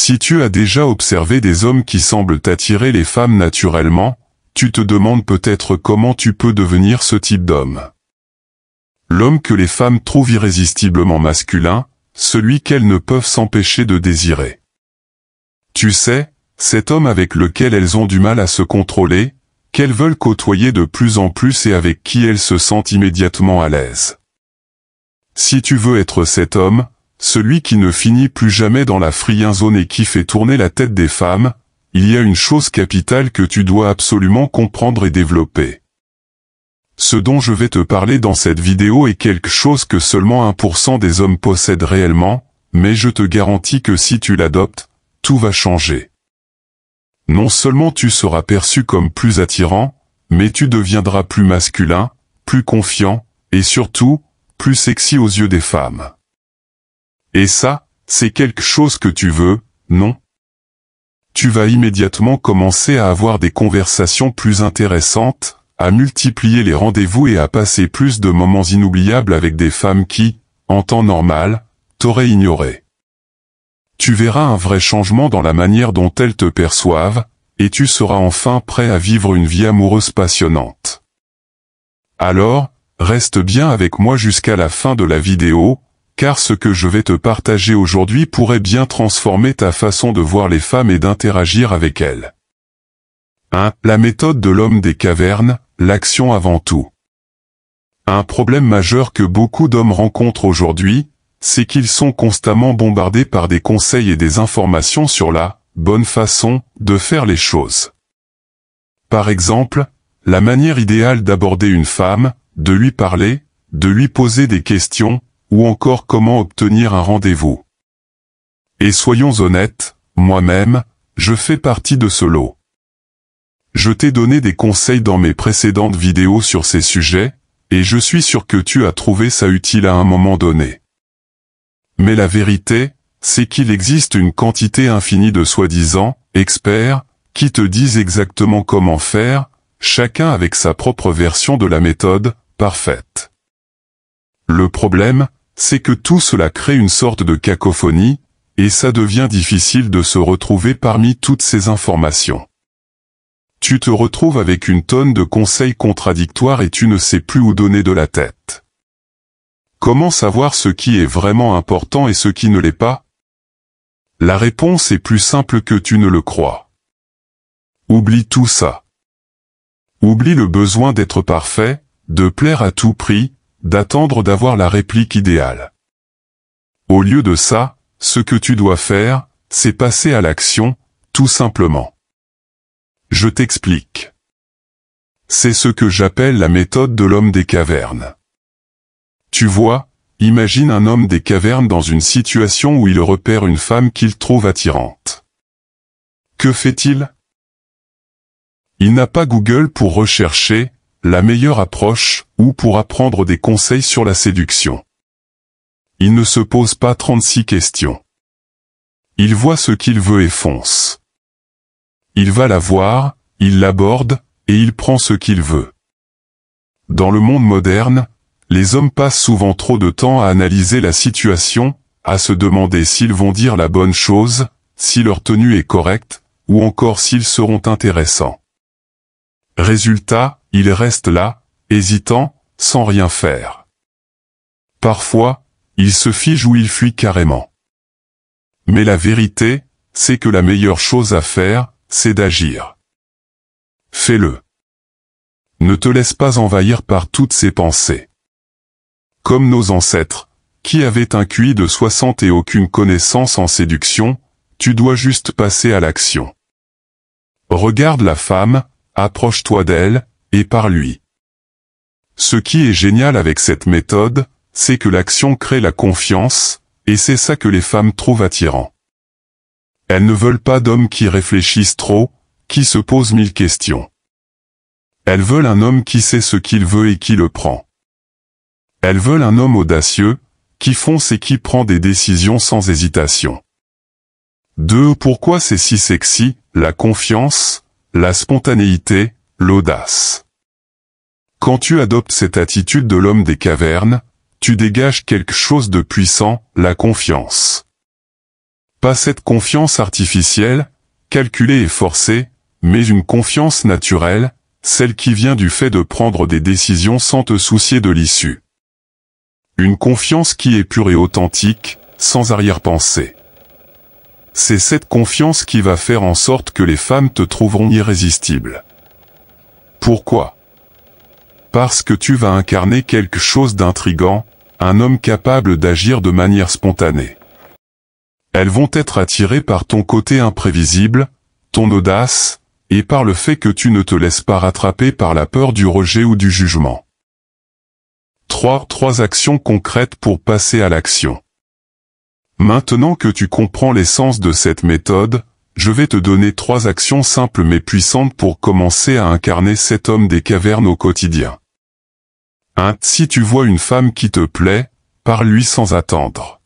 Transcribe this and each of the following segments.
Si tu as déjà observé des hommes qui semblent attirer les femmes naturellement, tu te demandes peut-être comment tu peux devenir ce type d'homme. L'homme que les femmes trouvent irrésistiblement masculin, celui qu'elles ne peuvent s'empêcher de désirer. Tu sais, cet homme avec lequel elles ont du mal à se contrôler, qu'elles veulent côtoyer de plus en plus et avec qui elles se sentent immédiatement à l'aise. Si tu veux être cet homme, celui qui ne finit plus jamais dans la friendzone et qui fait tourner la tête des femmes, il y a une chose capitale que tu dois absolument comprendre et développer. Ce dont je vais te parler dans cette vidéo est quelque chose que seulement 1% des hommes possèdent réellement, mais je te garantis que si tu l'adoptes, tout va changer. Non seulement tu seras perçu comme plus attirant, mais tu deviendras plus masculin, plus confiant, et surtout, plus sexy aux yeux des femmes. Et ça, c'est quelque chose que tu veux, non? Tu vas immédiatement commencer à avoir des conversations plus intéressantes, à multiplier les rendez-vous et à passer plus de moments inoubliables avec des femmes qui, en temps normal, t'auraient ignoré. Tu verras un vrai changement dans la manière dont elles te perçoivent, et tu seras enfin prêt à vivre une vie amoureuse passionnante. Alors, reste bien avec moi jusqu'à la fin de la vidéo, car ce que je vais te partager aujourd'hui pourrait bien transformer ta façon de voir les femmes et d'interagir avec elles. 1. La méthode de l'homme des cavernes, l'action avant tout. Un problème majeur que beaucoup d'hommes rencontrent aujourd'hui, c'est qu'ils sont constamment bombardés par des conseils et des informations sur la bonne façon de faire les choses. Par exemple, la manière idéale d'aborder une femme, de lui parler, de lui poser des questions, ou encore comment obtenir un rendez-vous. Et soyons honnêtes, moi-même, je fais partie de ce lot. Je t'ai donné des conseils dans mes précédentes vidéos sur ces sujets, et je suis sûr que tu as trouvé ça utile à un moment donné. Mais la vérité, c'est qu'il existe une quantité infinie de soi-disant experts qui te disent exactement comment faire, chacun avec sa propre version de la méthode parfaite. Le problème, c'est que tout cela crée une sorte de cacophonie, et ça devient difficile de se retrouver parmi toutes ces informations. Tu te retrouves avec une tonne de conseils contradictoires et tu ne sais plus où donner de la tête. Comment savoir ce qui est vraiment important et ce qui ne l'est pas? La réponse est plus simple que tu ne le crois. Oublie tout ça. Oublie le besoin d'être parfait, de plaire à tout prix, d'attendre d'avoir la réplique idéale. Au lieu de ça, ce que tu dois faire, c'est passer à l'action, tout simplement. Je t'explique. C'est ce que j'appelle la méthode de l'homme des cavernes. Tu vois, imagine un homme des cavernes dans une situation où il repère une femme qu'il trouve attirante. Que fait-il? Il n'a pas Google pour rechercher la meilleure approche ou pour apprendre des conseils sur la séduction. Il ne se pose pas 36 questions. Il voit ce qu'il veut et fonce. Il va la voir, il l'aborde, et il prend ce qu'il veut. Dans le monde moderne, les hommes passent souvent trop de temps à analyser la situation, à se demander s'ils vont dire la bonne chose, si leur tenue est correcte, ou encore s'ils seront intéressants. Résultat, ils restent là, hésitants, sans rien faire. Parfois, ils se figent ou ils fuient carrément. Mais la vérité, c'est que la meilleure chose à faire, c'est d'agir. Fais-le. Ne te laisse pas envahir par toutes ces pensées. Comme nos ancêtres, qui avaient un QI de 60 et aucune connaissance en séduction, tu dois juste passer à l'action. Regarde la femme, approche-toi d'elle, et parle-lui. Ce qui est génial avec cette méthode, c'est que l'action crée la confiance, et c'est ça que les femmes trouvent attirant. Elles ne veulent pas d'hommes qui réfléchissent trop, qui se posent 1000 questions. Elles veulent un homme qui sait ce qu'il veut et qui le prend. Elles veulent un homme audacieux, qui fonce et qui prend des décisions sans hésitation. 2. Pourquoi c'est si sexy? La confiance, la spontanéité, l'audace. Quand tu adoptes cette attitude de l'homme des cavernes, tu dégages quelque chose de puissant, la confiance. Pas cette confiance artificielle, calculée et forcée, mais une confiance naturelle, celle qui vient du fait de prendre des décisions sans te soucier de l'issue. Une confiance qui est pure et authentique, sans arrière-pensée. C'est cette confiance qui va faire en sorte que les femmes te trouveront irrésistible. Pourquoi? Parce que tu vas incarner quelque chose d'intrigant, un homme capable d'agir de manière spontanée. Elles vont être attirées par ton côté imprévisible, ton audace, et par le fait que tu ne te laisses pas rattraper par la peur du rejet ou du jugement. 3 actions concrètes pour passer à l'action. Maintenant que tu comprends l'essence de cette méthode, je vais te donner 3 actions simples mais puissantes pour commencer à incarner cet homme des cavernes au quotidien. 1. Si tu vois une femme qui te plaît, parle-lui sans attendre.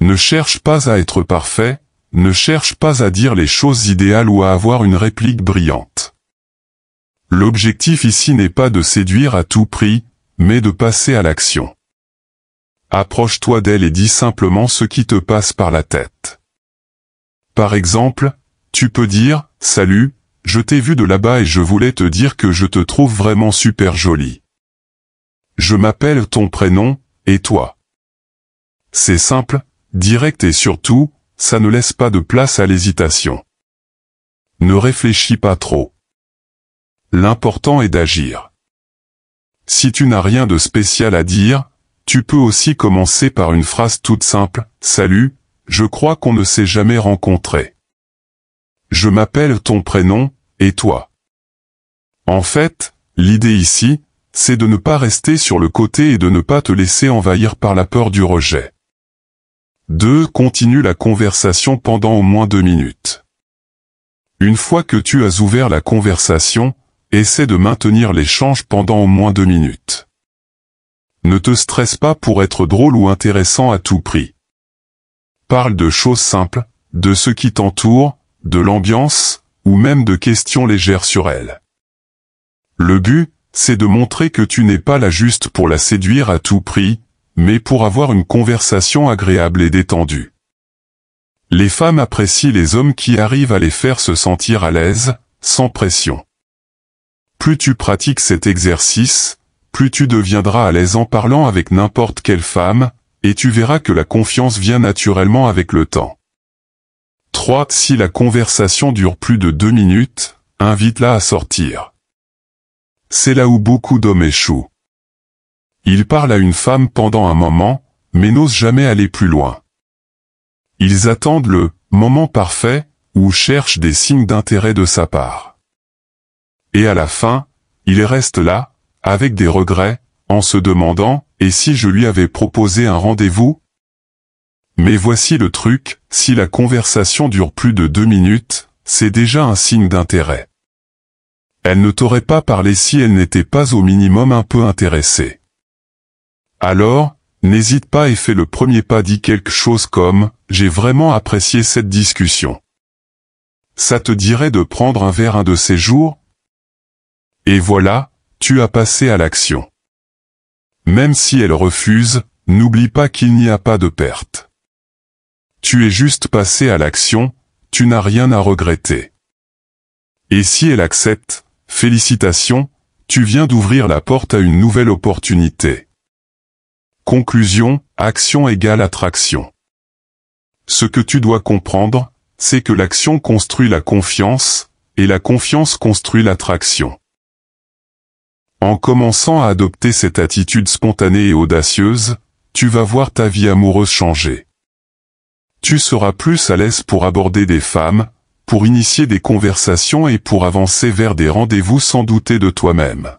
Ne cherche pas à être parfait, ne cherche pas à dire les choses idéales ou à avoir une réplique brillante. L'objectif ici n'est pas de séduire à tout prix, mais de passer à l'action. Approche-toi d'elle et dis simplement ce qui te passe par la tête. Par exemple, tu peux dire « Salut, je t'ai vu de là-bas et je voulais te dire que je te trouve vraiment super jolie. Je m'appelle ton prénom, et toi ?» C'est simple, direct et surtout, ça ne laisse pas de place à l'hésitation. Ne réfléchis pas trop. L'important est d'agir. Si tu n'as rien de spécial à dire, tu peux aussi commencer par une phrase toute simple, « Salut, je crois qu'on ne s'est jamais rencontrés. Je m'appelle ton prénom, et toi ?» En fait, l'idée ici, c'est de ne pas rester sur le côté et de ne pas te laisser envahir par la peur du rejet. 2. Continue la conversation pendant au moins 2 minutes. Une fois que tu as ouvert la conversation, essaie de maintenir l'échange pendant au moins 2 minutes. Ne te stresse pas pour être drôle ou intéressant à tout prix. Parle de choses simples, de ce qui t'entoure, de l'ambiance, ou même de questions légères sur elle. Le but, c'est de montrer que tu n'es pas là juste pour la séduire à tout prix, mais pour avoir une conversation agréable et détendue. Les femmes apprécient les hommes qui arrivent à les faire se sentir à l'aise, sans pression. Plus tu pratiques cet exercice, plus tu deviendras à l'aise en parlant avec n'importe quelle femme, et tu verras que la confiance vient naturellement avec le temps. 3. Si la conversation dure plus de 2 minutes, invite-la à sortir. C'est là où beaucoup d'hommes échouent. Ils parlent à une femme pendant un moment, mais n'osent jamais aller plus loin. Ils attendent le « moment parfait » ou cherchent des signes d'intérêt de sa part. Et à la fin, ils restent là, avec des regrets, en se demandant « Et si je lui avais proposé un rendez-vous ?» Mais voici le truc, si la conversation dure plus de 2 minutes, c'est déjà un signe d'intérêt. Elle ne t'aurait pas parlé si elle n'était pas au minimum un peu intéressée. Alors, n'hésite pas et fais le premier pas, dis quelque chose comme « J'ai vraiment apprécié cette discussion. Ça te dirait de prendre un verre un de ces jours ?» Et voilà, tu as passé à l'action. Même si elle refuse, n'oublie pas qu'il n'y a pas de perte. Tu es juste passé à l'action, tu n'as rien à regretter. Et si elle accepte, félicitations, tu viens d'ouvrir la porte à une nouvelle opportunité. Conclusion, action égale attraction. Ce que tu dois comprendre, c'est que l'action construit la confiance, et la confiance construit l'attraction. En commençant à adopter cette attitude spontanée et audacieuse, tu vas voir ta vie amoureuse changer. Tu seras plus à l'aise pour aborder des femmes, pour initier des conversations et pour avancer vers des rendez-vous sans douter de toi-même.